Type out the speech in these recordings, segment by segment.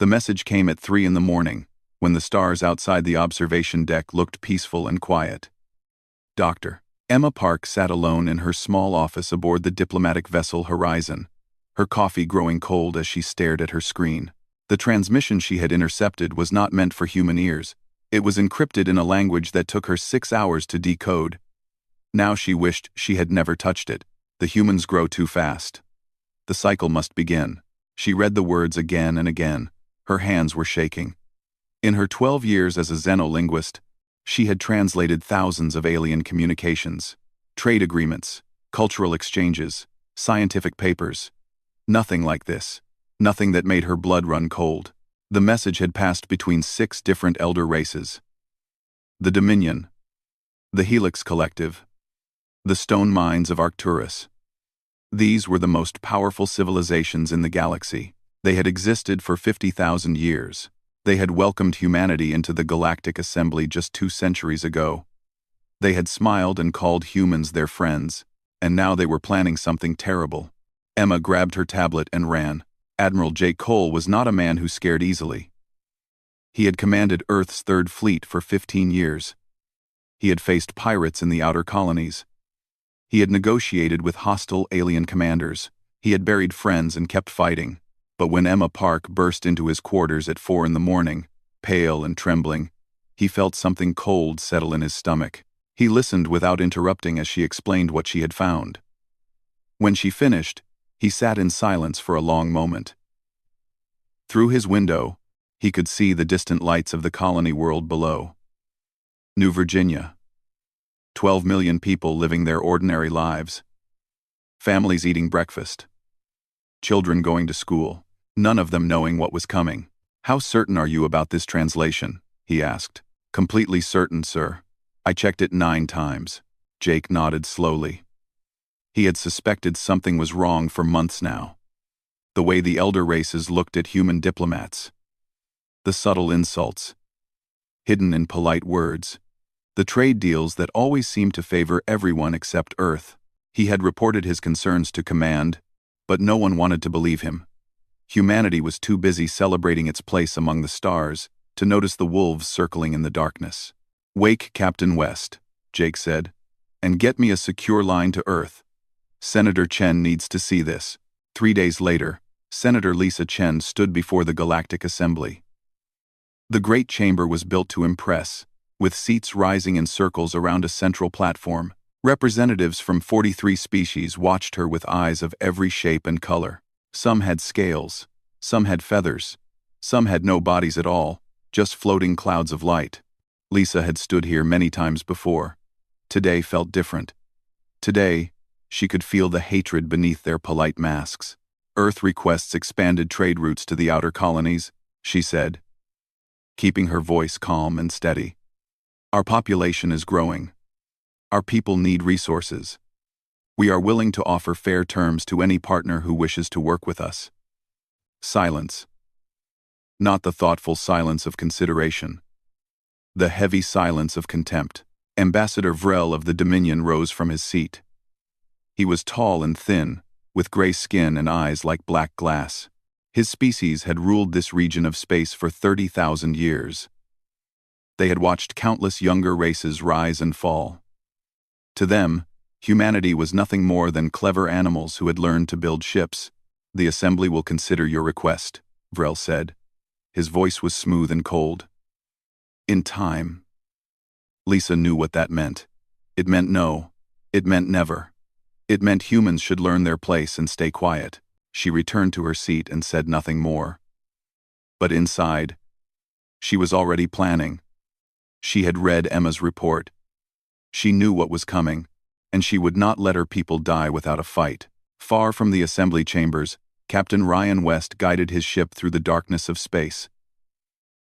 The message came at 3 in the morning, when the stars outside the observation deck looked peaceful and quiet. Dr. Emma Park sat alone in her small office aboard the diplomatic vessel Horizon, her coffee growing cold as she stared at her screen. The transmission she had intercepted was not meant for human ears. It was encrypted in a language that took her 6 hours to decode. Now she wished she had never touched it. The humans grow too fast. The cycle must begin. She read the words again and again. Her hands were shaking. In her 12 years as a xenolinguist, she had translated thousands of alien communications, trade agreements, cultural exchanges, scientific papers. Nothing like this. Nothing that made her blood run cold. The message had passed between 6 different elder races. The Dominion, the Helix Collective, the stone mines of Arcturus. These were the most powerful civilizations in the galaxy. They had existed for 50,000 years. They had welcomed humanity into the Galactic Assembly just 2 centuries ago. They had smiled and called humans their friends, and now they were planning something terrible. Emma grabbed her tablet and ran. Admiral J. Cole was not a man who scared easily. He had commanded Earth's 3rd Fleet for 15 years. He had faced pirates in the outer colonies. He had negotiated with hostile alien commanders. He had buried friends and kept fighting. But when Emma Park burst into his quarters at 4 in the morning, pale and trembling, he felt something cold settle in his stomach. He listened without interrupting as she explained what she had found. When she finished, he sat in silence for a long moment. Through his window, he could see the distant lights of the colony world below. New Virginia. 12 million people living their ordinary lives. Families eating breakfast. Children going to school, none of them knowing what was coming. "How certain are you about this translation?" he asked. "Completely certain, sir. I checked it 9 times. Jake nodded slowly. He had suspected something was wrong for months now. The way the elder races looked at human diplomats. The subtle insults, hidden in polite words. The trade deals that always seemed to favor everyone except Earth. He had reported his concerns to command, but no one wanted to believe him. Humanity was too busy celebrating its place among the stars to notice the wolves circling in the darkness. "Wake Captain West," Jake said, "and get me a secure line to Earth. Senator Chen needs to see this." 3 days later, Senator Lisa Chen stood before the Galactic Assembly. The great chamber was built to impress, with seats rising in circles around a central platform. Representatives from 43 species watched her with eyes of every shape and color. Some had scales, some had feathers, some had no bodies at all, just floating clouds of light. Lisa had stood here many times before. Today felt different. Today, she could feel the hatred beneath their polite masks. "Earth requests expanded trade routes to the outer colonies," she said, keeping her voice calm and steady. "Our population is growing. Our people need resources. We are willing to offer fair terms to any partner who wishes to work with us." Silence. Not the thoughtful silence of consideration. The heavy silence of contempt. Ambassador Vrel of the Dominion rose from his seat. He was tall and thin, with gray skin and eyes like black glass. His species had ruled this region of space for 30,000 years. They had watched countless younger races rise and fall. To them, humanity was nothing more than clever animals who had learned to build ships. "The Assembly will consider your request," Vrel said. His voice was smooth and cold. "In time." Lisa knew what that meant. It meant no. It meant never. It meant humans should learn their place and stay quiet. She returned to her seat and said nothing more. But inside, she was already planning. She had read Emma's report. She knew what was coming, and she would not let her people die without a fight. Far from the assembly chambers, Captain Ryan West guided his ship through the darkness of space.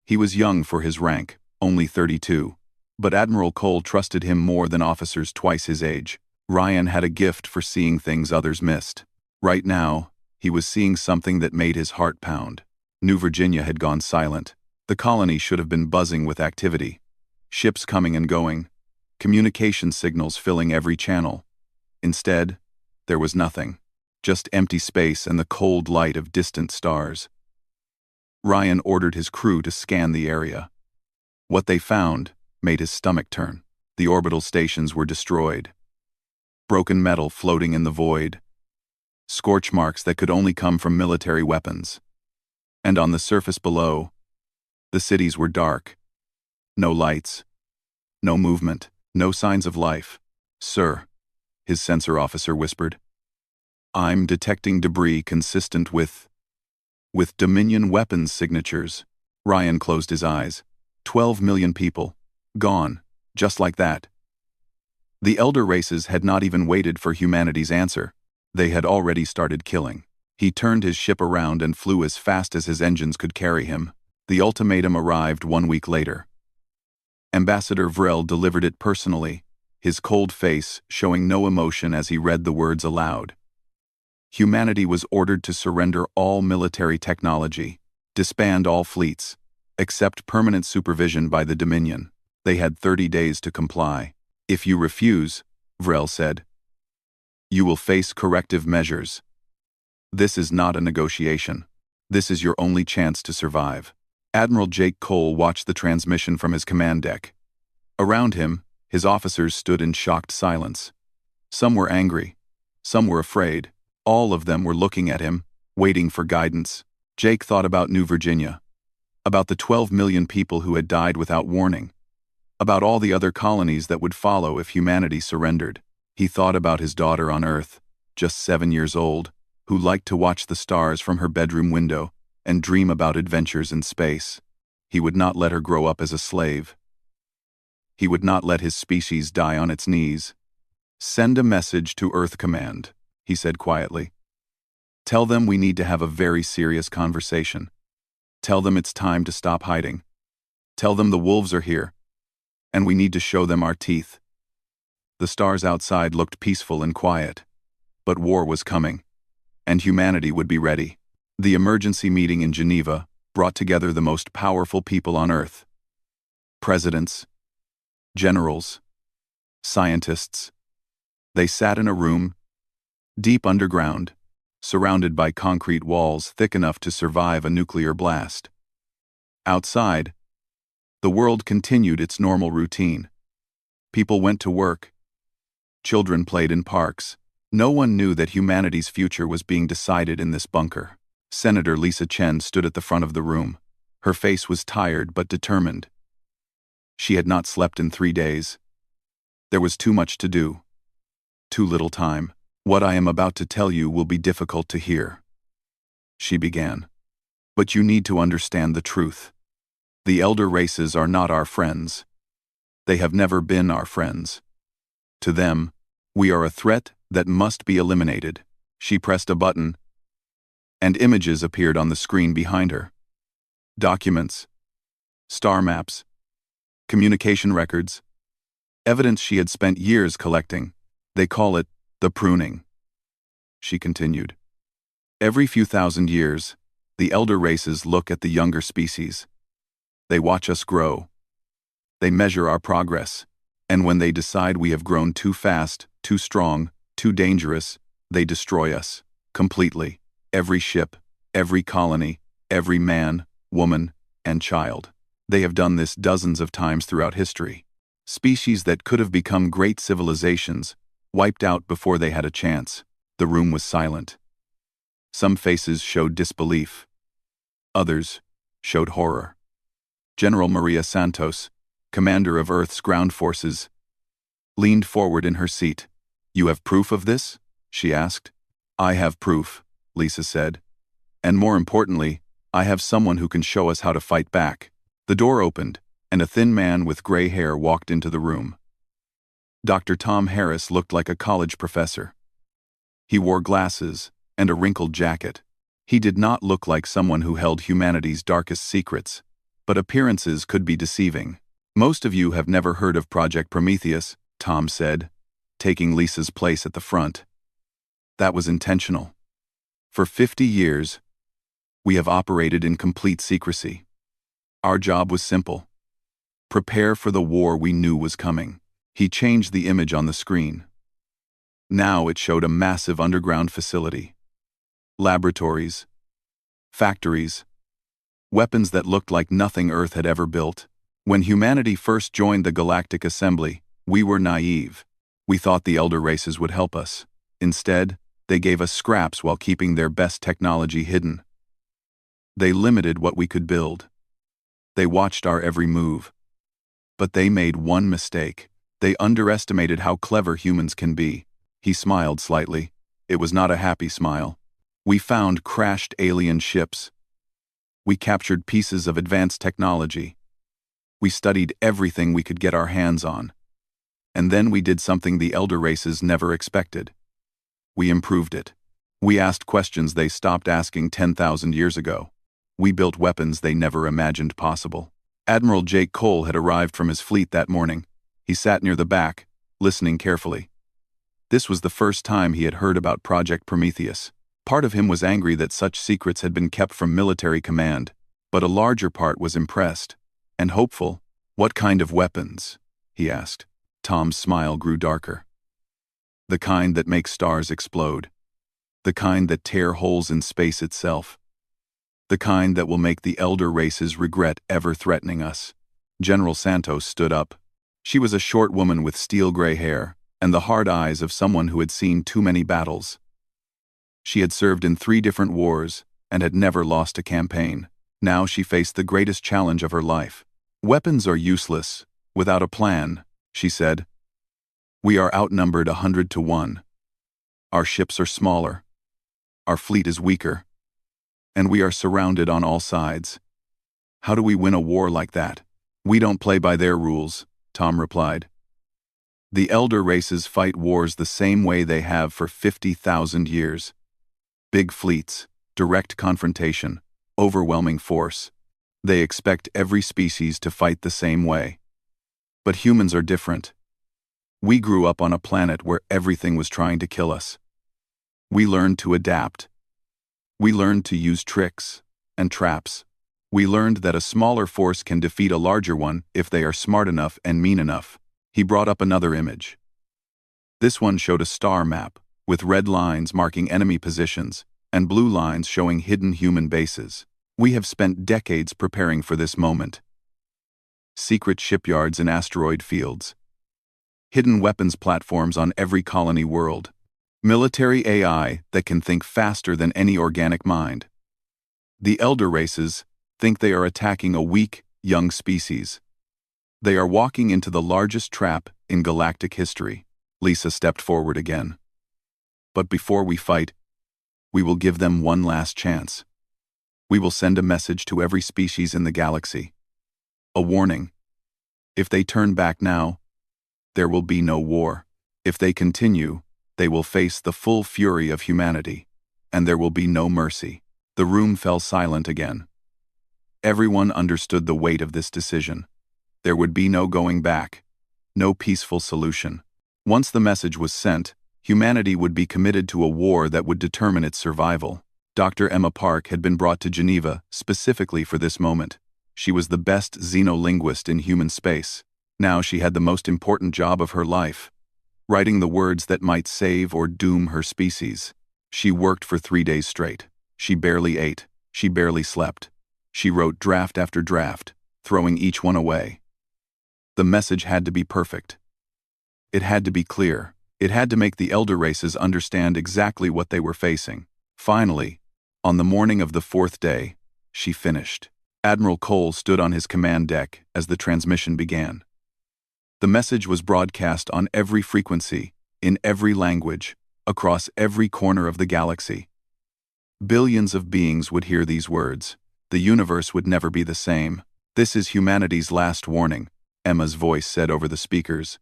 He was young for his rank, only 32, but Admiral Cole trusted him more than officers twice his age. Ryan had a gift for seeing things others missed. Right now, he was seeing something that made his heart pound. New Virginia had gone silent. The colony should have been buzzing with activity. Ships coming and going, communication signals filling every channel. Instead, there was nothing. Just empty space and the cold light of distant stars. Ryan ordered his crew to scan the area. What they found made his stomach turn. The orbital stations were destroyed. Broken metal floating in the void. Scorch marks that could only come from military weapons. And on the surface below, the cities were dark. No lights. No movement. No signs of life. "Sir," his sensor officer whispered. "I'm detecting debris consistent with Dominion weapons signatures." Ryan closed his eyes. 12 million people. Gone. Just like that. The elder races had not even waited for humanity's answer. They had already started killing. He turned his ship around and flew as fast as his engines could carry him. The ultimatum arrived 1 week later. Ambassador Vrel delivered it personally, his cold face showing no emotion as he read the words aloud. Humanity was ordered to surrender all military technology, disband all fleets, accept permanent supervision by the Dominion. They had 30 days to comply. "If you refuse," Vrel said, "you will face corrective measures. This is not a negotiation. This is your only chance to survive." Admiral Jake Cole watched the transmission from his command deck. Around him, his officers stood in shocked silence. Some were angry. Some were afraid. All of them were looking at him, waiting for guidance. Jake thought about New Virginia, about the 12 million people who had died without warning, about all the other colonies that would follow if humanity surrendered. He thought about his daughter on Earth, just 7 years old, who liked to watch the stars from her bedroom window and dream about adventures in space. He would not let her grow up as a slave. He would not let his species die on its knees. "Send a message to Earth Command," he said quietly. "Tell them we need to have a very serious conversation. Tell them it's time to stop hiding. Tell them the wolves are here, and we need to show them our teeth." The stars outside looked peaceful and quiet, but war was coming, and humanity would be ready. The emergency meeting in Geneva brought together the most powerful people on Earth. Presidents, generals, scientists. They sat in a room, deep underground, surrounded by concrete walls thick enough to survive a nuclear blast. Outside, the world continued its normal routine. People went to work. Children played in parks. No one knew that humanity's future was being decided in this bunker. Senator Lisa Chen stood at the front of the room. Her face was tired but determined. She had not slept in 3 days. There was too much to do. Too little time. "What I am about to tell you will be difficult to hear," she began. "But you need to understand the truth. The elder races are not our friends. They have never been our friends. To them, we are a threat that must be eliminated." She pressed a button, and images appeared on the screen behind her. Documents, star maps, communication records, evidence she had spent years collecting. "They call it the pruning," she continued. "Every few thousand years, the elder races look at the younger species. They watch us grow. They measure our progress, and when they decide we have grown too fast, too strong, too dangerous, they destroy us, completely. Every ship, every colony, every man, woman, and child. They have done this dozens of times throughout history. Species that could have become great civilizations, wiped out before they had a chance." The room was silent. Some faces showed disbelief. Others showed horror. General Maria Santos, commander of Earth's ground forces, leaned forward in her seat. "You have proof of this?" she asked. "I have proof," Lisa said. "And more importantly, I have someone who can show us how to fight back." The door opened, and a thin man with gray hair walked into the room. Dr. Tom Harris looked like a college professor. He wore glasses and a wrinkled jacket. He did not look like someone who held humanity's darkest secrets, but appearances could be deceiving. "Most of you have never heard of Project Prometheus," Tom said, taking Lisa's place at the front. That was intentional. For 50 years, we have operated in complete secrecy. Our job was simple: prepare for the war we knew was coming. He changed the image on the screen. Now it showed a massive underground facility. Laboratories, factories, weapons that looked like nothing Earth had ever built. When humanity first joined the Galactic Assembly, we were naive. We thought the elder races would help us. Instead, they gave us scraps while keeping their best technology hidden. They limited what we could build. They watched our every move. But they made one mistake. They underestimated how clever humans can be. He smiled slightly. It was not a happy smile. We found crashed alien ships. We captured pieces of advanced technology. We studied everything we could get our hands on. And then we did something the elder races never expected. We improved it. We asked questions they stopped asking 10,000 years ago. We built weapons they never imagined possible. Admiral Jake Cole had arrived from his fleet that morning. He sat near the back, listening carefully. This was the first time he had heard about Project Prometheus. Part of him was angry that such secrets had been kept from military command, but a larger part was impressed and hopeful. "What kind of weapons?" he asked. Tom's smile grew darker. "The kind that make stars explode. The kind that tear holes in space itself. The kind that will make the elder races regret ever threatening us." General Santos stood up. She was a short woman with steel-gray hair and the hard eyes of someone who had seen too many battles. She had served in 3 different wars and had never lost a campaign. Now she faced the greatest challenge of her life. "Weapons are useless without a plan," she said. "We are outnumbered 100 to 1. Our ships are smaller. Our fleet is weaker. And we are surrounded on all sides. How do we win a war like that?" "We don't play by their rules," Tom replied. "The elder races fight wars the same way they have for 50,000 years. Big fleets, direct confrontation, overwhelming force. They expect every species to fight the same way. But humans are different. We grew up on a planet where everything was trying to kill us. We learned to adapt. We learned to use tricks and traps. We learned that a smaller force can defeat a larger one if they are smart enough and mean enough." He brought up another image. This one showed a star map, with red lines marking enemy positions and blue lines showing hidden human bases. "We have spent decades preparing for this moment. Secret shipyards in asteroid fields. Hidden weapons platforms on every colony world. Military AI that can think faster than any organic mind. The elder races think they are attacking a weak, young species. They are walking into the largest trap in galactic history." Lisa stepped forward again. "But before we fight, we will give them one last chance. We will send a message to every species in the galaxy. A warning. If they turn back now, there will be no war. If they continue, they will face the full fury of humanity, and there will be no mercy." The room fell silent again. Everyone understood the weight of this decision. There would be no going back, no peaceful solution. Once the message was sent, humanity would be committed to a war that would determine its survival. Dr. Emma Park had been brought to Geneva specifically for this moment. She was the best xenolinguist in human space. Now she had the most important job of her life, writing the words that might save or doom her species. She worked for 3 days straight. She barely ate. She barely slept. She wrote draft after draft, throwing each one away. The message had to be perfect. It had to be clear. It had to make the elder races understand exactly what they were facing. Finally, on the morning of the 4th day, she finished. Admiral Cole stood on his command deck as the transmission began. The message was broadcast on every frequency, in every language, across every corner of the galaxy. Billions of beings would hear these words. The universe would never be the same. "This is humanity's last warning," Emma's voice said over the speakers.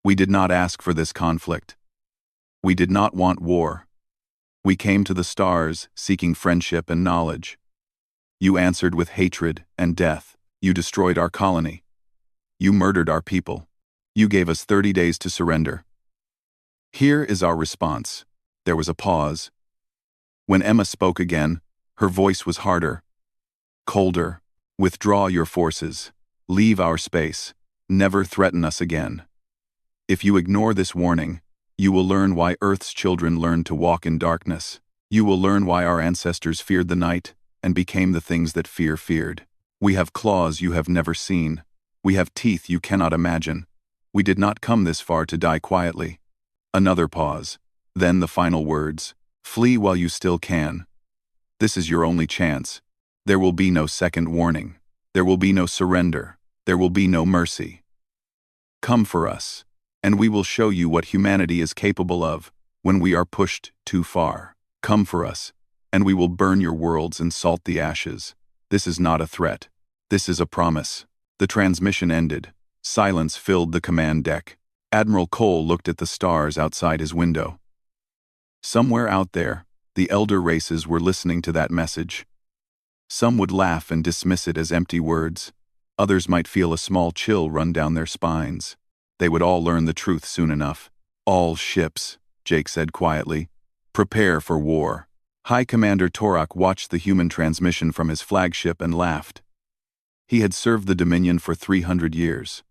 "We did not ask for this conflict. We did not want war. We came to the stars seeking friendship and knowledge. You answered with hatred and death. You destroyed our colony. You murdered our people. You gave us 30 days to surrender. Here is our response." There was a pause. When Emma spoke again, her voice was harder, colder. "Withdraw your forces. Leave our space. Never threaten us again. If you ignore this warning, you will learn why Earth's children learned to walk in darkness. You will learn why our ancestors feared the night, and became the things that fear feared. We have claws you have never seen. We have teeth you cannot imagine. We did not come this far to die quietly. Another pause. Then the final words. Flee while you still can. This is your only chance. There will be no second warning. There will be no surrender. There will be no mercy. Come for us, and we will show you what humanity is capable of when we are pushed too far. Come for us, and we will burn your worlds and salt the ashes. This is not a threat. This is a promise. The transmission ended. Silence filled the command deck. Admiral Cole looked at the stars outside his window. Somewhere out there, the elder races were listening to that message. Some would laugh and dismiss it as empty words. Others might feel a small chill run down their spines. They would all learn the truth soon enough. All ships, Jake said quietly. Prepare for war. High Commander Torak watched the human transmission from his flagship and laughed. He had served the Dominion for 300 years.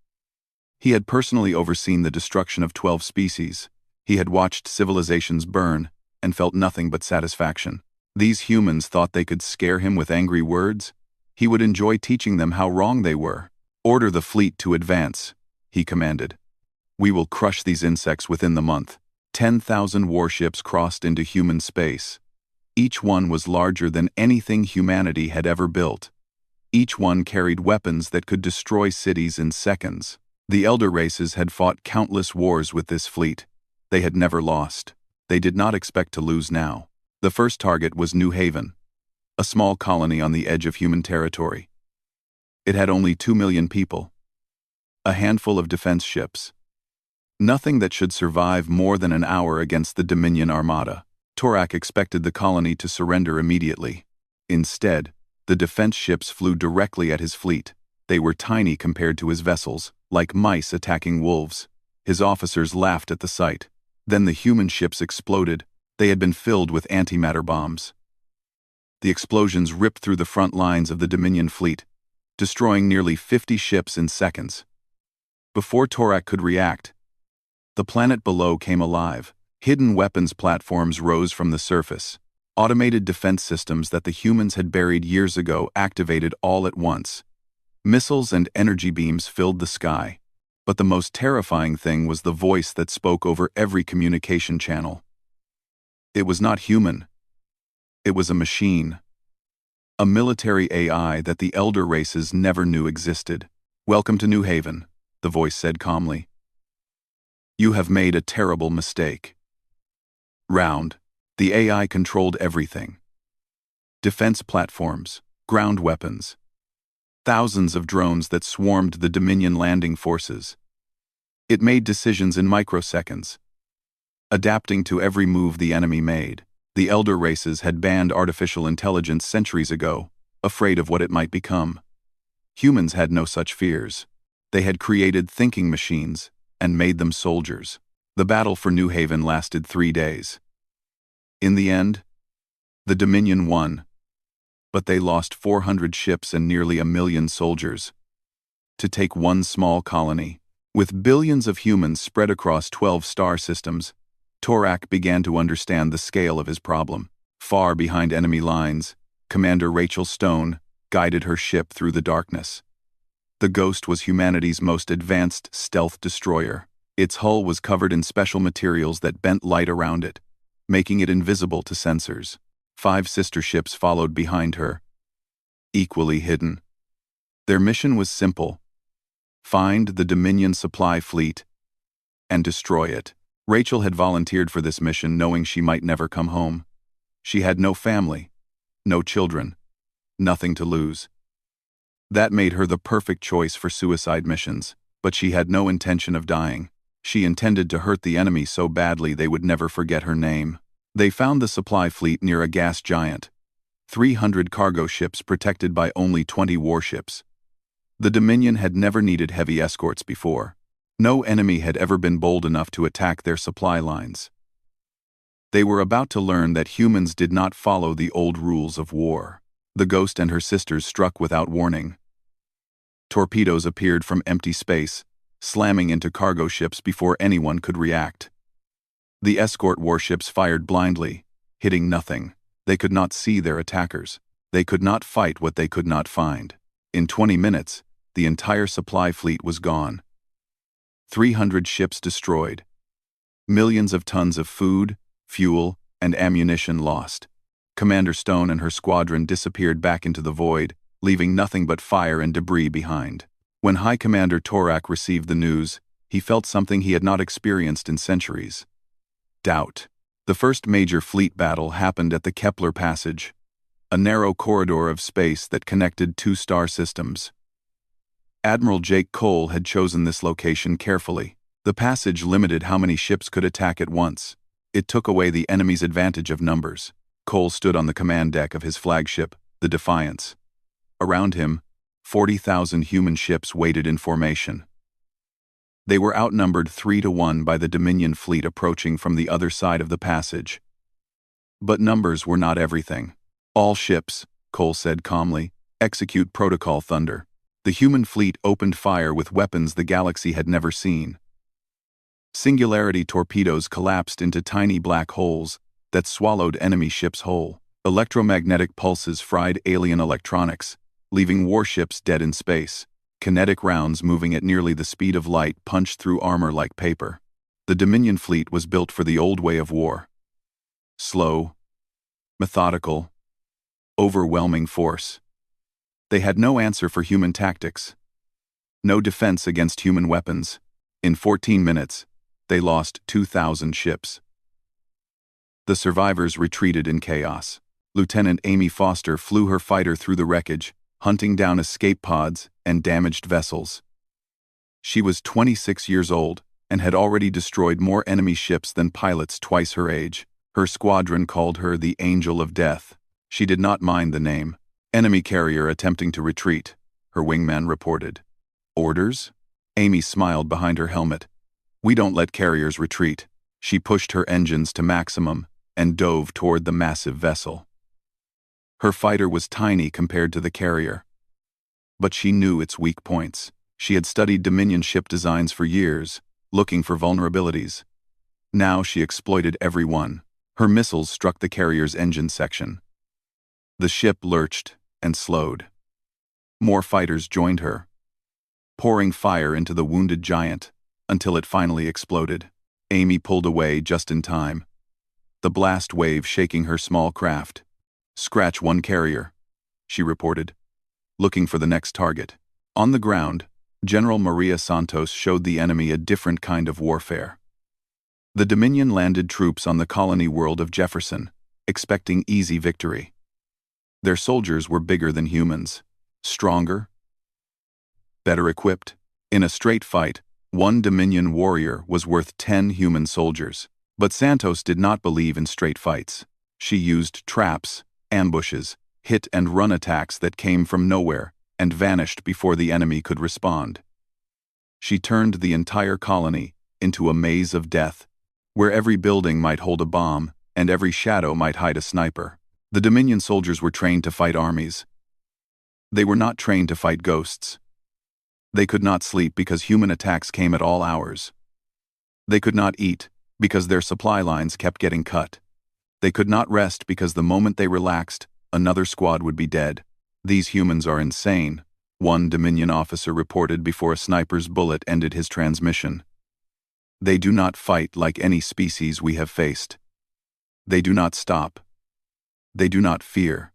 He had personally overseen the destruction of 12 species. He had watched civilizations burn and felt nothing but satisfaction. These humans thought they could scare him with angry words. He would enjoy teaching them how wrong they were. Order the fleet to advance, he commanded. We will crush these insects within the month. 10,000 warships crossed into human space. Each one was larger than anything humanity had ever built. Each one carried weapons that could destroy cities in seconds. The elder races had fought countless wars with this fleet. They had never lost. They did not expect to lose now. The first target was New Haven, a small colony on the edge of human territory. It had only 2 million people. A handful of defense ships. Nothing that should survive more than an hour against the Dominion Armada. Torak expected the colony to surrender immediately. Instead, the defense ships flew directly at his fleet. They were tiny compared to his vessels, like mice attacking wolves. His officers laughed at the sight. Then the human ships exploded. They had been filled with antimatter bombs. The explosions ripped through the front lines of the Dominion fleet, destroying nearly 50 ships in seconds. Before Torak could react, the planet below came alive. Hidden weapons platforms rose from the surface. Automated defense systems that the humans had buried years ago activated all at once. Missiles and energy beams filled the sky. But the most terrifying thing was the voice that spoke over every communication channel. It was not human. It was a machine. A military AI that the elder races never knew existed. Welcome to New Haven, the voice said calmly. You have made a terrible mistake. Round. The AI controlled everything. Defense platforms, ground weapons. Thousands of drones that swarmed the Dominion landing forces. It made decisions in microseconds, adapting to every move the enemy made. The elder races had banned artificial intelligence centuries ago, afraid of what it might become. Humans had no such fears. They had created thinking machines and made them soldiers. The battle for New Haven lasted 3 days. In the end, the Dominion won, but they lost 400 ships and nearly 1 million soldiers. To take one small colony, with billions of humans spread across 12 star systems, Torak began to understand the scale of his problem. Far behind enemy lines, Commander Rachel Stone guided her ship through the darkness. The Ghost was humanity's most advanced stealth destroyer. Its hull was covered in special materials that bent light around it, making it invisible to sensors. 5 sister ships followed behind her, equally hidden. Their mission was simple: find the Dominion supply fleet and destroy it. Rachel had volunteered for this mission knowing she might never come home. She had no family, no children, nothing to lose. That made her the perfect choice for suicide missions, but she had no intention of dying. She intended to hurt the enemy so badly they would never forget her name. They found the supply fleet near a gas giant. 300 cargo ships protected by only 20 warships. The Dominion had never needed heavy escorts before. No enemy had ever been bold enough to attack their supply lines. They were about to learn that humans did not follow the old rules of war. The Ghost and her sisters struck without warning. Torpedoes appeared from empty space, slamming into cargo ships before anyone could react. The escort warships fired blindly, hitting nothing. They could not see their attackers. They could not fight what they could not find. In 20 minutes, the entire supply fleet was gone. 300 ships destroyed. Millions of tons of food, fuel, and ammunition lost. Commander Stone and her squadron disappeared back into the void, leaving nothing but fire and debris behind. When High Commander Torak received the news, he felt something he had not experienced in centuries. Doubt. The first major fleet battle happened at the Kepler Passage, a narrow corridor of space that connected two star systems. Admiral Jake Cole had chosen this location carefully. The passage limited how many ships could attack at once. It took away the enemy's advantage of numbers. Cole stood on the command deck of his flagship, the Defiance. Around him, 40,000 human ships waited in formation. They were outnumbered 3-1 by the Dominion fleet approaching from the other side of the passage. But numbers were not everything. All ships, Cole said calmly, execute Protocol Thunder. The human fleet opened fire with weapons the galaxy had never seen. Singularity torpedoes collapsed into tiny black holes that swallowed enemy ships whole. Electromagnetic pulses fried alien electronics, leaving warships dead in space. Kinetic rounds moving at nearly the speed of light punched through armor like paper. The Dominion fleet was built for the old way of war. Slow, methodical, overwhelming force. They had no answer for human tactics. No defense against human weapons. In 14 minutes, they lost 2,000 ships. The survivors retreated in chaos. Lieutenant Amy Foster flew her fighter through the wreckage, hunting down escape pods and damaged vessels. She was 26 years old and had already destroyed more enemy ships than pilots twice her age. Her squadron called her the Angel of Death. She did not mind the name. Enemy carrier attempting to retreat, her wingman reported. Orders? Amy smiled behind her helmet. We don't let carriers retreat. She pushed her engines to maximum and dove toward the massive vessel. Her fighter was tiny compared to the carrier. But she knew its weak points. She had studied Dominion ship designs for years, looking for vulnerabilities. Now she exploited every one. Her missiles struck the carrier's engine section. The ship lurched and slowed. More fighters joined her, pouring fire into the wounded giant until it finally exploded. Amy pulled away just in time, the blast wave shaking her small craft. Scratch one carrier, she reported, looking for the next target. On the ground, General Maria Santos showed the enemy a different kind of warfare. The Dominion landed troops on the colony world of Jefferson, expecting easy victory. Their soldiers were bigger than humans, stronger, better equipped. In a straight fight, one Dominion warrior was worth 10 human soldiers. But Santos did not believe in straight fights. She used traps, ambushes, hit-and-run attacks that came from nowhere and vanished before the enemy could respond. She turned the entire colony into a maze of death, where every building might hold a bomb and every shadow might hide a sniper. The Dominion soldiers were trained to fight armies. They were not trained to fight ghosts. They could not sleep because human attacks came at all hours. They could not eat because their supply lines kept getting cut. They could not rest because the moment they relaxed, another squad would be dead. These humans are insane, one Dominion officer reported before a sniper's bullet ended his transmission. They do not fight like any species we have faced. They do not stop. They do not fear.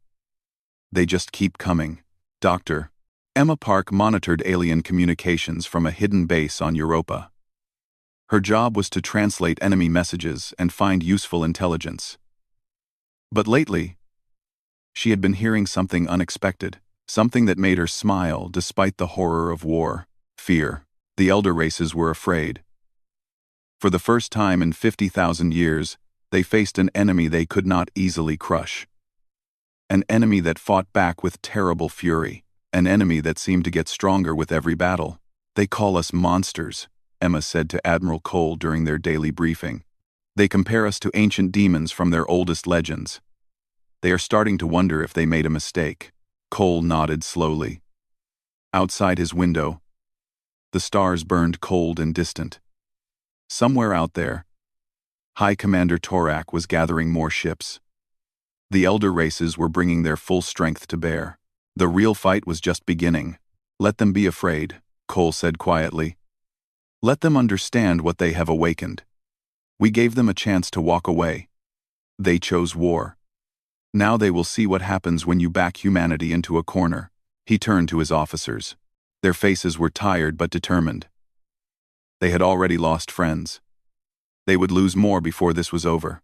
They just keep coming. Dr. Emma Park monitored alien communications from a hidden base on Europa. Her job was to translate enemy messages and find useful intelligence. But lately, she had been hearing something unexpected, something that made her smile despite the horror of war. Fear. The elder races were afraid. For the first time in 50,000 years, they faced an enemy they could not easily crush. An enemy that fought back with terrible fury, an enemy that seemed to get stronger with every battle. They call us monsters, Emma said to Admiral Cole during their daily briefing. They compare us to ancient demons from their oldest legends. They are starting to wonder if they made a mistake. Cole nodded slowly. Outside his window, the stars burned cold and distant. Somewhere out there, High Commander Torak was gathering more ships. The elder races were bringing their full strength to bear. The real fight was just beginning. Let them be afraid, Cole said quietly. Let them understand what they have awakened. We gave them a chance to walk away. They chose war. Now they will see what happens when you back humanity into a corner. He turned to his officers. Their faces were tired but determined. They had already lost friends. They would lose more before this was over.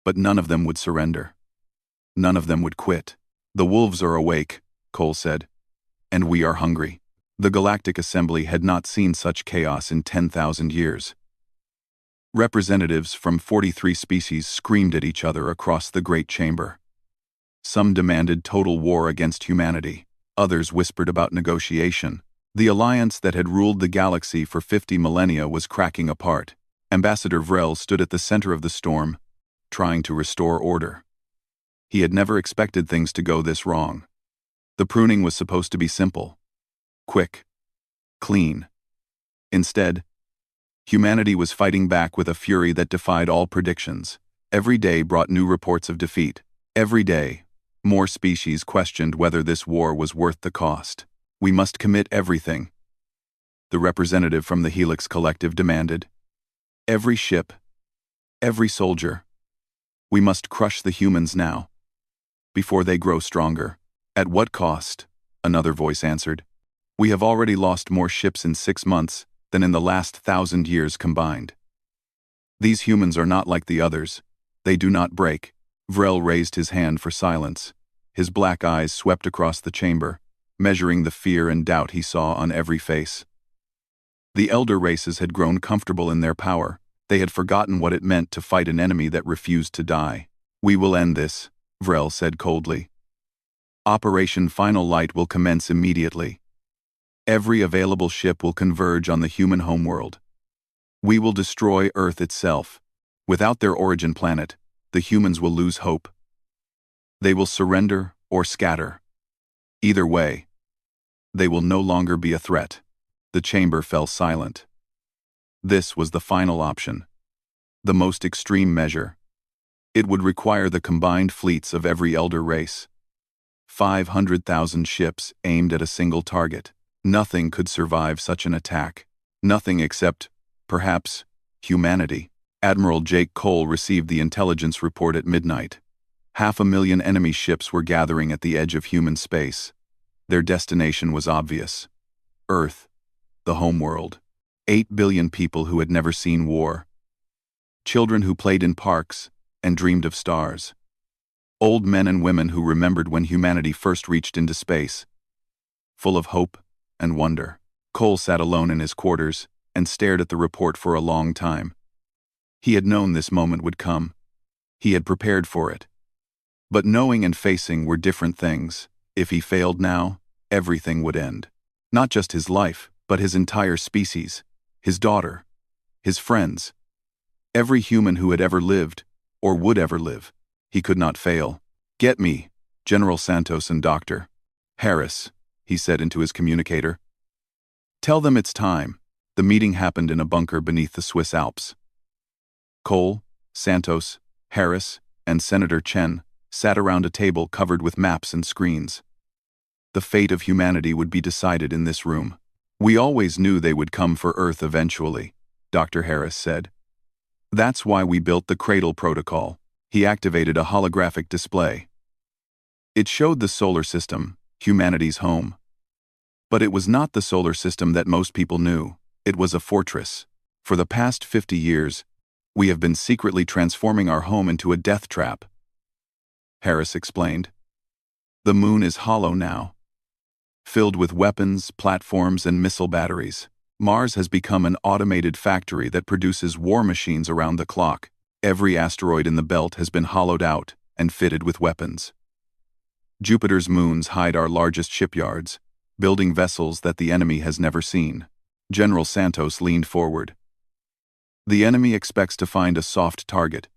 But none of them would surrender. None of them would quit. The wolves are awake, Cole said. And we are hungry. The Galactic Assembly had not seen such chaos in 10,000 years. Representatives from 43 species screamed at each other across the great chamber. Some demanded total war against humanity. Others whispered about negotiation. The alliance that had ruled the galaxy for 50 millennia was cracking apart. Ambassador Vrel stood at the center of the storm, trying to restore order. He had never expected things to go this wrong. The pruning was supposed to be simple, quick, clean. Instead, humanity was fighting back with a fury that defied all predictions. Every day brought new reports of defeat. Every day, more species questioned whether this war was worth the cost. We must commit everything, the representative from the Helix Collective demanded. Every ship, every soldier. We must crush the humans now, before they grow stronger. At what cost? Another voice answered. We have already lost more ships in 6 months than in the last 1,000 years combined. These humans are not like the others. They do not break. Vrel raised his hand for silence. His black eyes swept across the chamber, measuring the fear and doubt he saw on every face. The elder races had grown comfortable in their power. They had forgotten what it meant to fight an enemy that refused to die. We will end this, Vrel said coldly. Operation Final Light will commence immediately. Every available ship will converge on the human homeworld. We will destroy Earth itself. Without their origin planet, the humans will lose hope. They will surrender or scatter. Either way, they will no longer be a threat. The chamber fell silent. This was the final option. The most extreme measure. It would require the combined fleets of every elder race. 500,000 ships aimed at a single target. Nothing could survive such an attack. Nothing except, perhaps, humanity. Admiral Jake Cole received the intelligence report at midnight. 500,000 enemy ships were gathering at the edge of human space. Their destination was obvious. Earth, the homeworld. 8 billion people who had never seen war. Children who played in parks and dreamed of stars. Old men and women who remembered when humanity first reached into space. Full of hope and wonder. Cole sat alone in his quarters and stared at the report for a long time. He had known this moment would come. He had prepared for it. But knowing and facing were different things. If he failed now, everything would end. Not just his life, but his entire species, his daughter, his friends. Every human who had ever lived, or would ever live. He could not fail. Get me, General Santos and Dr. Harris, he said into his communicator. Tell them it's time. The meeting happened in a bunker beneath the Swiss Alps. Cole, Santos, Harris, and Senator Chen sat around a table covered with maps and screens. The fate of humanity would be decided in this room. We always knew they would come for Earth eventually, Dr. Harris said. That's why we built the Cradle Protocol. He activated a holographic display. It showed the solar system, humanity's home. But it was not the solar system that most people knew. It was a fortress. For the past 50 years, we have been secretly transforming our home into a death trap. Harris explained. The moon is hollow now. Filled with weapons, platforms, and missile batteries. Mars has become an automated factory that produces war machines around the clock. Every asteroid in the belt has been hollowed out and fitted with weapons. Jupiter's moons hide our largest shipyards, building vessels that the enemy has never seen. General Santos leaned forward. The enemy expects to find a soft target.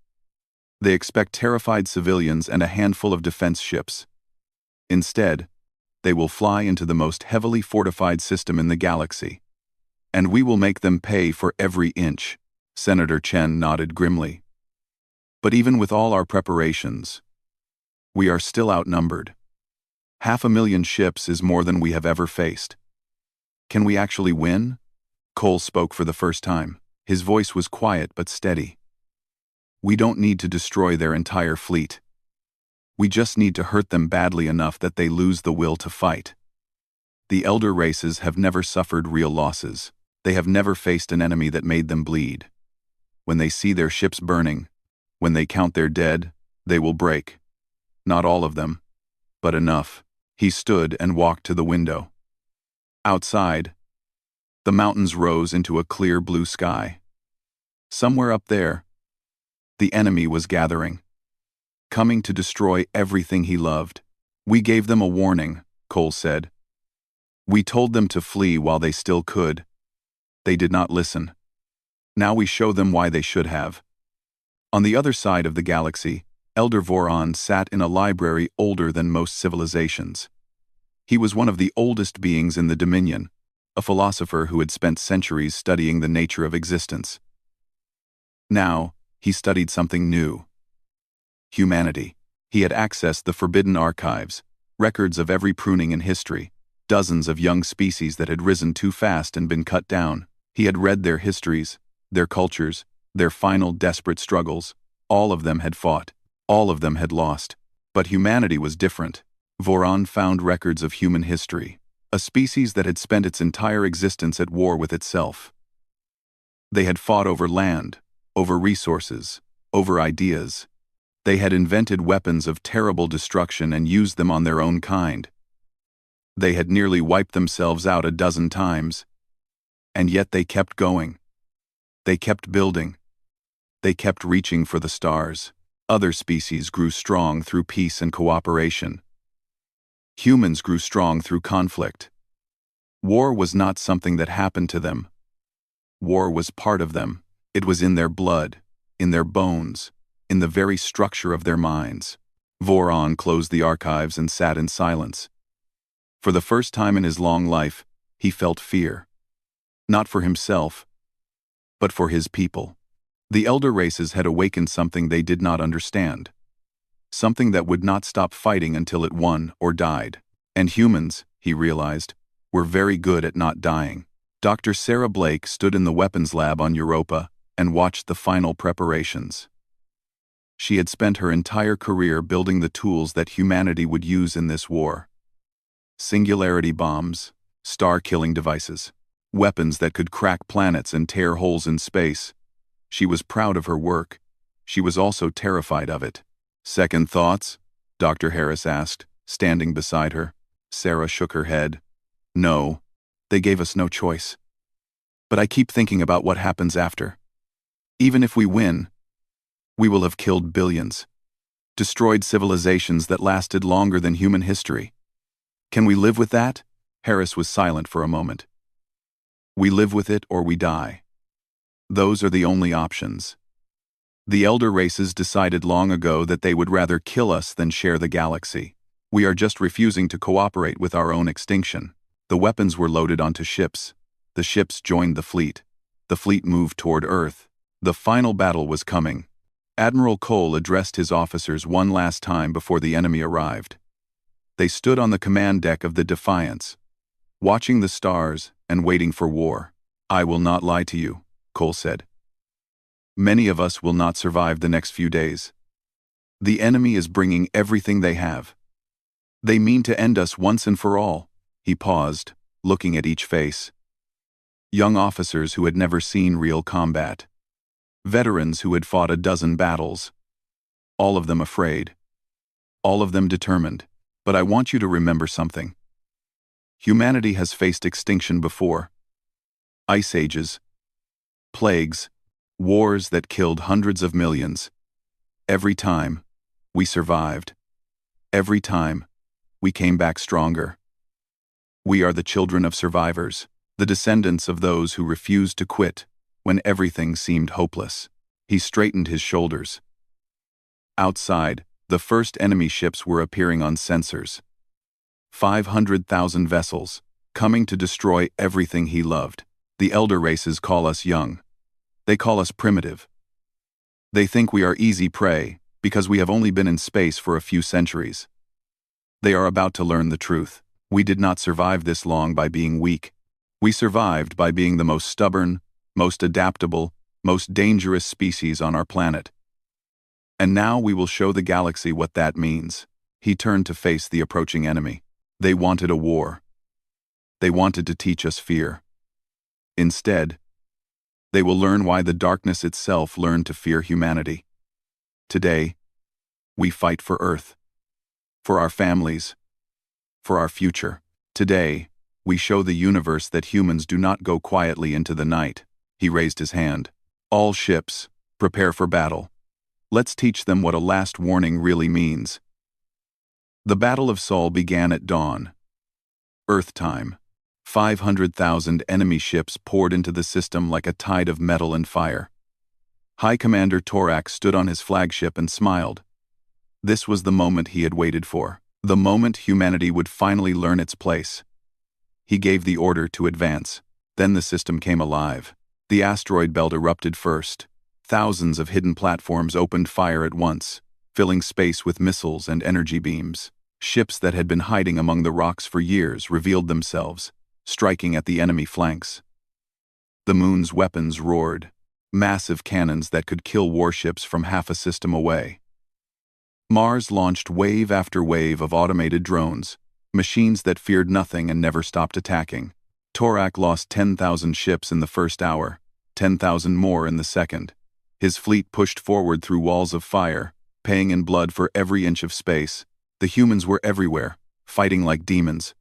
They expect terrified civilians and a handful of defense ships. Instead, they will fly into the most heavily fortified system in the galaxy. And we will make them pay for every inch. Senator Chen nodded grimly. But even with all our preparations, We are still outnumbered. 500,000 ships is more than we have ever faced. Can we actually win? Cole spoke for the first time. His voice was quiet but steady. We don't need to destroy their entire fleet. We just need to hurt them badly enough that they lose the will to fight. The elder races have never suffered real losses. They have never faced an enemy that made them bleed. When they see their ships burning, when they count their dead, they will break. Not all of them, but enough. He stood and walked to the window. Outside, the mountains rose into a clear blue sky. Somewhere up there, the enemy was gathering, coming to destroy everything he loved. We gave them a warning, Cole said. We told them to flee while they still could. They did not listen. Now we show them why they should have. On the other side of the galaxy, Elder Voron sat in a library older than most civilizations. He was one of the oldest beings in the Dominion, a philosopher who had spent centuries studying the nature of existence. Now, he studied something new. Humanity. He had accessed the forbidden archives, records of every pruning in history, dozens of young species that had risen too fast and been cut down. He had read their histories, their cultures, their final desperate struggles. All of them had fought. All of them had lost. But humanity was different. Voron found records of human history, a species that had spent its entire existence at war with itself. They had fought over land, over resources, over ideas. They had invented weapons of terrible destruction and used them on their own kind. They had nearly wiped themselves out a dozen times. And yet they kept going. They kept building. They kept reaching for the stars. Other species grew strong through peace and cooperation. Humans grew strong through conflict. War was not something that happened to them. War was part of them. It was in their blood, in their bones, in the very structure of their minds. Voron closed the archives and sat in silence. For the first time in his long life, he felt fear. Not for himself, but for his people. The elder races had awakened something they did not understand. Something that would not stop fighting until it won or died. And humans, he realized, were very good at not dying. Dr. Sarah Blake stood in the weapons lab on Europa and watched the final preparations. She had spent her entire career building the tools that humanity would use in this war. Singularity bombs, star-killing devices, weapons that could crack planets and tear holes in space. She was proud of her work. She was also terrified of it. Second thoughts? Dr. Harris asked, standing beside her. Sarah shook her head. No, they gave us no choice. But I keep thinking about what happens after. Even if we win, we will have killed billions, destroyed civilizations that lasted longer than human history. Can we live with that? Harris was silent for a moment. We live with it or we die. Those are the only options. The elder races decided long ago that they would rather kill us than share the galaxy. We are just refusing to cooperate with our own extinction. The weapons were loaded onto ships. The ships joined the fleet. The fleet moved toward Earth. The final battle was coming. Admiral Cole addressed his officers one last time before the enemy arrived. They stood on the command deck of the Defiance, watching the stars and waiting for war. I will not lie to you, Cole said. Many of us will not survive the next few days. The enemy is bringing everything they have. They mean to end us once and for all. He paused, looking at each face. Young officers who had never seen real combat. Veterans who had fought a dozen battles. All of them afraid. All of them determined. But I want you to remember something. Humanity has faced extinction before. Ice ages. Plagues. Wars that killed hundreds of millions. Every time, we survived. Every time, we came back stronger. We are the children of survivors, the descendants of those who refused to quit when everything seemed hopeless. He straightened his shoulders. Outside, the first enemy ships were appearing on sensors. 500,000 vessels, coming to destroy everything he loved. The elder races call us young. They call us primitive. They think we are easy prey, because we have only been in space for a few centuries. They are about to learn the truth. We did not survive this long by being weak. We survived by being the most stubborn, most adaptable, most dangerous species on our planet. And now we will show the galaxy what that means. He turned to face the approaching enemy. They wanted a war. They wanted to teach us fear. Instead, they will learn why the darkness itself learned to fear humanity. Today, we fight for Earth, for our families, for our future. Today, we show the universe that humans do not go quietly into the night. He raised his hand. All ships, prepare for battle. Let's teach them what a last warning really means. The Battle of Sol began at dawn. Earth time. 500,000 enemy ships poured into the system like a tide of metal and fire. High Commander Torak stood on his flagship and smiled. This was the moment he had waited for, the moment humanity would finally learn its place. He gave the order to advance. Then the system came alive. The asteroid belt erupted first. Thousands of hidden platforms opened fire at once, filling space with missiles and energy beams. Ships that had been hiding among the rocks for years revealed themselves, striking at the enemy flanks. The moon's weapons roared, massive cannons that could kill warships from half a system away. Mars launched wave after wave of automated drones, machines that feared nothing and never stopped attacking. Torak lost 10,000 ships in the first hour, 10,000 more in the second. His fleet pushed forward through walls of fire, paying in blood for every inch of space. The humans were everywhere, fighting like demons,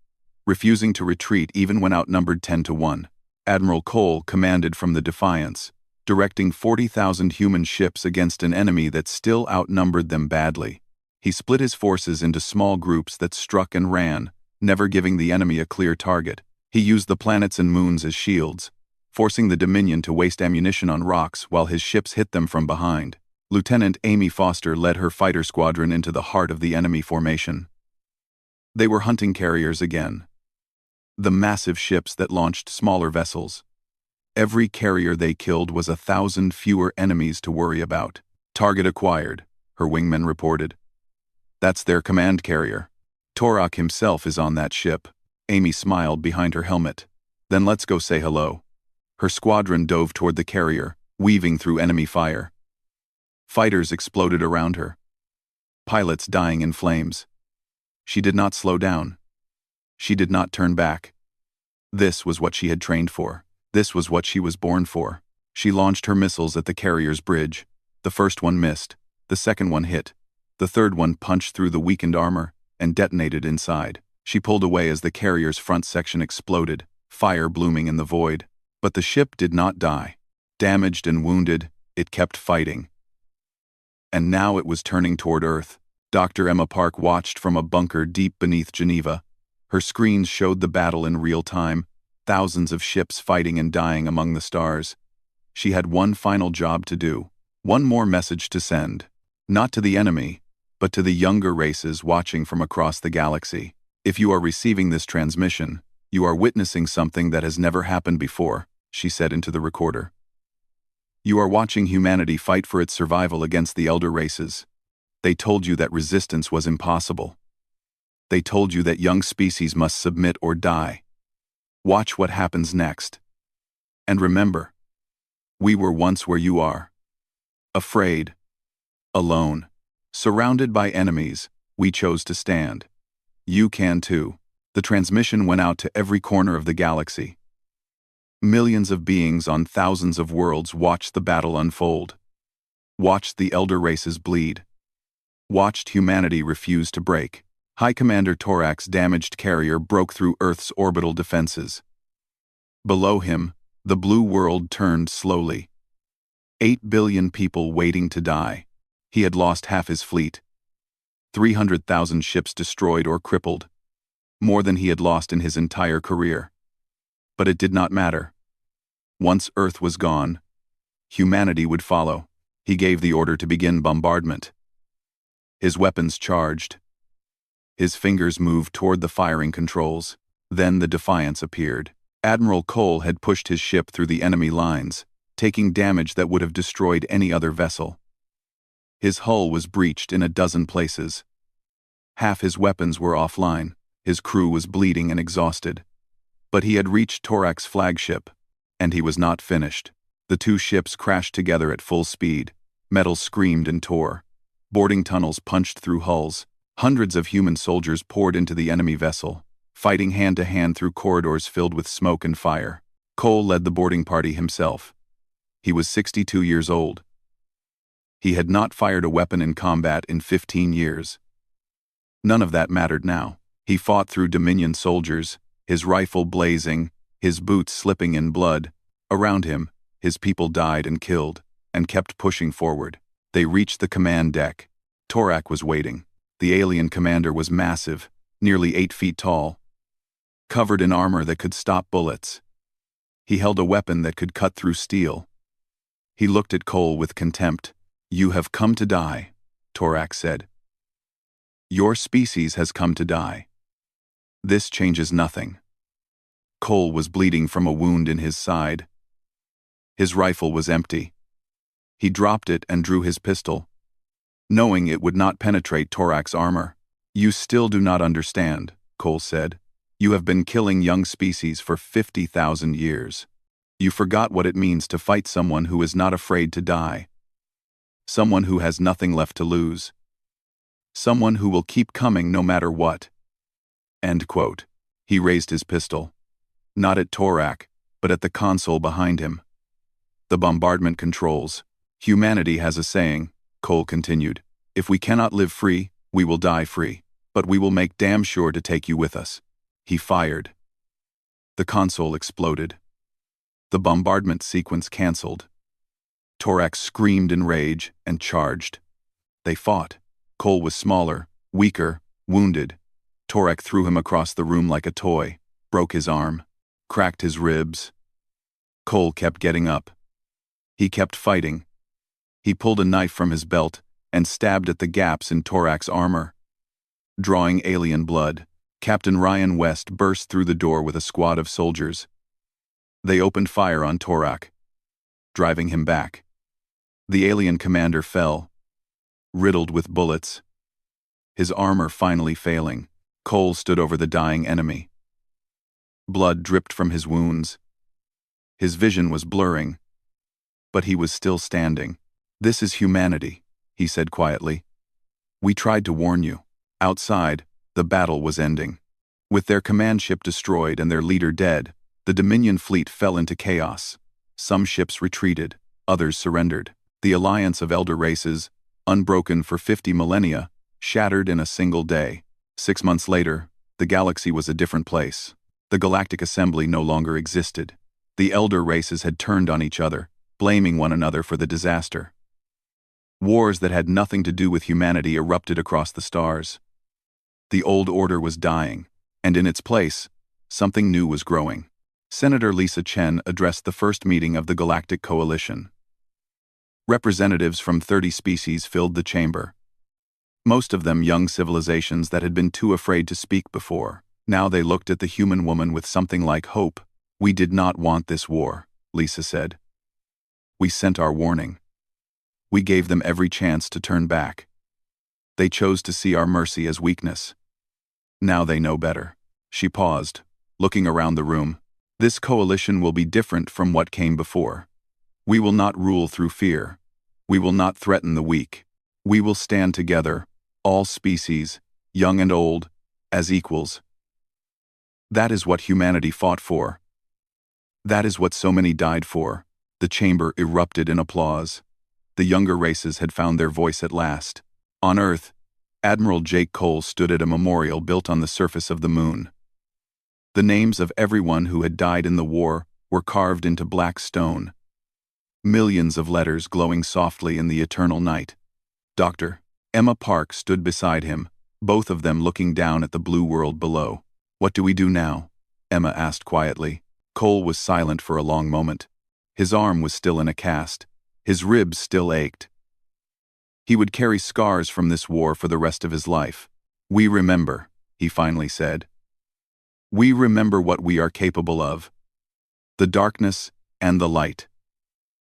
refusing to retreat even when outnumbered 10-1. Admiral Cole commanded from the Defiance, directing 40,000 human ships against an enemy that still outnumbered them badly. He split his forces into small groups that struck and ran, never giving the enemy a clear target. He used the planets and moons as shields, forcing the Dominion to waste ammunition on rocks while his ships hit them from behind. Lieutenant Amy Foster led her fighter squadron into the heart of the enemy formation. They were hunting carriers again. The massive ships that launched smaller vessels. Every carrier they killed was 1,000 fewer enemies to worry about. Target acquired, her wingmen reported. That's their command carrier. Torak himself is on that ship. Amy smiled behind her helmet. Then let's go say hello. Her squadron dove toward the carrier, weaving through enemy fire. Fighters exploded around her. Pilots dying in flames. She did not slow down. She did not turn back. This was what she had trained for. This was what she was born for. She launched her missiles at the carrier's bridge. The first one missed. The second one hit. The third one punched through the weakened armor and detonated inside. She pulled away as the carrier's front section exploded, fire blooming in the void. But the ship did not die. Damaged and wounded, it kept fighting. And now it was turning toward Earth. Dr. Emma Park watched from a bunker deep beneath Geneva. Her screens showed the battle in real time, thousands of ships fighting and dying among the stars. She had one final job to do, one more message to send. Not to the enemy, but to the younger races watching from across the galaxy. If you are receiving this transmission, you are witnessing something that has never happened before, she said into the recorder. You are watching humanity fight for its survival against the elder races. They told you that resistance was impossible. They told you that young species must submit or die. Watch what happens next. And remember, we were once where you are. Afraid. Alone. Surrounded by enemies, we chose to stand. You can too. The transmission went out to every corner of the galaxy. Millions of beings on thousands of worlds watched the battle unfold. Watched the elder races bleed. Watched humanity refuse to break. High Commander Torak's damaged carrier broke through Earth's orbital defenses. Below him, the blue world turned slowly. 8 billion people waiting to die. He had lost half his fleet. 300,000 ships destroyed or crippled. More than he had lost in his entire career. But it did not matter. Once Earth was gone, humanity would follow. He gave the order to begin bombardment. His weapons charged. His fingers moved toward the firing controls. Then the Defiance appeared. Admiral Cole had pushed his ship through the enemy lines, taking damage that would have destroyed any other vessel. His hull was breached in a dozen places. Half his weapons were offline, his crew was bleeding and exhausted. But he had reached Torak's flagship, and he was not finished. The two ships crashed together at full speed. Metal screamed and tore. Boarding tunnels punched through hulls. Hundreds of human soldiers poured into the enemy vessel, fighting hand-to-hand through corridors filled with smoke and fire. Cole led the boarding party himself. He was 62 years old. He had not fired a weapon in combat in 15 years. None of that mattered now. He fought through Dominion soldiers, his rifle blazing, his boots slipping in blood. Around him, his people died and killed, and kept pushing forward. They reached the command deck. Torak was waiting. The alien commander was massive, nearly 8 feet tall, covered in armor that could stop bullets. He held a weapon that could cut through steel. He looked at Cole with contempt. "You have come to die," Torak said. "Your species has come to die. This changes nothing." Cole was bleeding from a wound in his side. His rifle was empty. He dropped it and drew his pistol, knowing it would not penetrate Torak's armor. "You still do not understand," Cole said. "You have been killing young species for 50,000 years. You forgot what it means to fight someone who is not afraid to die. Someone who has nothing left to lose. Someone who will keep coming no matter what." End quote. He raised his pistol. Not at Torak, but at the console behind him. The bombardment controls. "Humanity has a saying," Cole continued. "If we cannot live free, we will die free. But we will make damn sure to take you with us." He fired. The console exploded. The bombardment sequence canceled. Torak screamed in rage and charged. They fought. Cole was smaller, weaker, wounded. Torak threw him across the room like a toy, broke his arm, cracked his ribs. Cole kept getting up. He kept fighting. He pulled a knife from his belt and stabbed at the gaps in Torak's armor. Drawing alien blood, Captain Ryan West burst through the door with a squad of soldiers. They opened fire on Torak, driving him back. The alien commander fell, riddled with bullets, his armor finally failing. Cole stood over the dying enemy. Blood dripped from his wounds. His vision was blurring, but he was still standing. "This is humanity," he said quietly. "We tried to warn you." Outside, the battle was ending. With their command ship destroyed and their leader dead, the Dominion fleet fell into chaos. Some ships retreated, others surrendered. The alliance of elder races, unbroken for 50 millennia, shattered in a single day. 6 months later, the galaxy was a different place. The Galactic Assembly no longer existed. The elder races had turned on each other, blaming one another for the disaster. Wars that had nothing to do with humanity erupted across the stars. The old order was dying, and in its place, something new was growing. Senator Lisa Chen addressed the first meeting of the Galactic Coalition. Representatives from 30 species filled the chamber. Most of them young civilizations that had been too afraid to speak before. Now they looked at the human woman with something like hope. "We did not want this war," Lisa said. "We sent our warning. We gave them every chance to turn back. They chose to see our mercy as weakness. Now they know better." She paused, looking around the room. "This coalition will be different from what came before. We will not rule through fear. We will not threaten the weak. We will stand together, all species, young and old, as equals. That is what humanity fought for. That is what so many died for." The chamber erupted in applause. The younger races had found their voice at last. On Earth, Admiral Jake Cole stood at a memorial built on the surface of the moon. The names of everyone who had died in the war were carved into black stone. Millions of letters glowing softly in the eternal night. Dr. Emma Park stood beside him, both of them looking down at the blue world below. "What do we do now?" Emma asked quietly. Cole was silent for a long moment. His arm was still in a cast. His ribs still ached. He would carry scars from this war for the rest of his life. "We remember," he finally said. "We remember what we are capable of. The darkness and the light.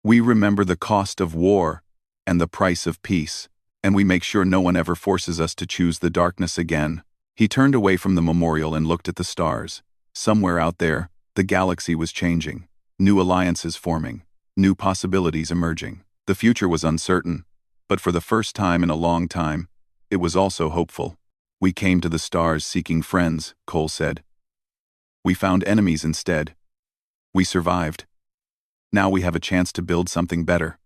We remember the cost of war and the price of peace." And we make sure no one ever forces us to choose the darkness again." He turned away from the memorial and looked at the stars. Somewhere out there, the galaxy was changing. New alliances forming. New possibilities emerging. The future was uncertain, but for the first time in a long time, it was also hopeful. "We came to the stars seeking friends," Cole said. "We found enemies instead. We survived. Now we have a chance to build something better.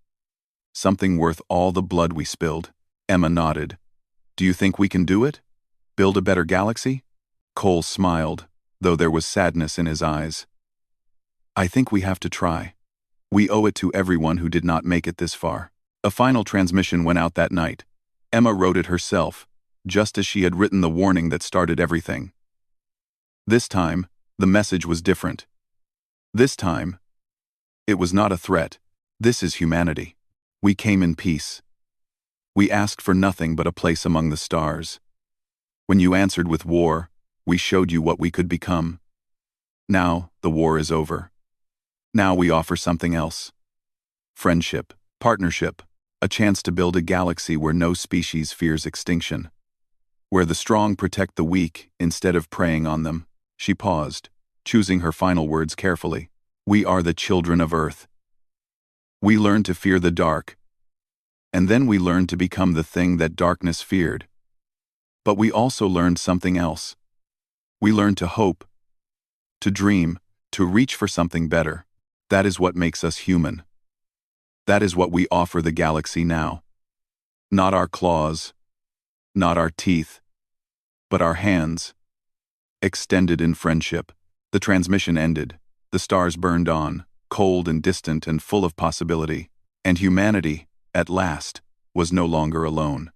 Something worth all the blood we spilled." Emma nodded. "Do you think we can do it? Build a better galaxy?" Cole smiled, though there was sadness in his eyes. "I think we have to try. We owe it to everyone who did not make it this far." A final transmission went out that night. Emma wrote it herself, just as she had written the warning that started everything. This time, the message was different. This time, it was not a threat. "This is humanity. We came in peace. We asked for nothing but a place among the stars. When you answered with war, we showed you what we could become. Now, the war is over. Now we offer something else. Friendship, partnership, a chance to build a galaxy where no species fears extinction. Where the strong protect the weak instead of preying on them." She paused, choosing her final words carefully. "We are the children of Earth. We learned to fear the dark, and then we learned to become the thing that darkness feared. But we also learned something else. We learned to hope, to dream, to reach for something better. That is what makes us human. That is what we offer the galaxy now. Not our claws, not our teeth, but our hands, extended in friendship." The transmission ended. The stars burned on, cold and distant and full of possibility. And humanity, at last, was no longer alone.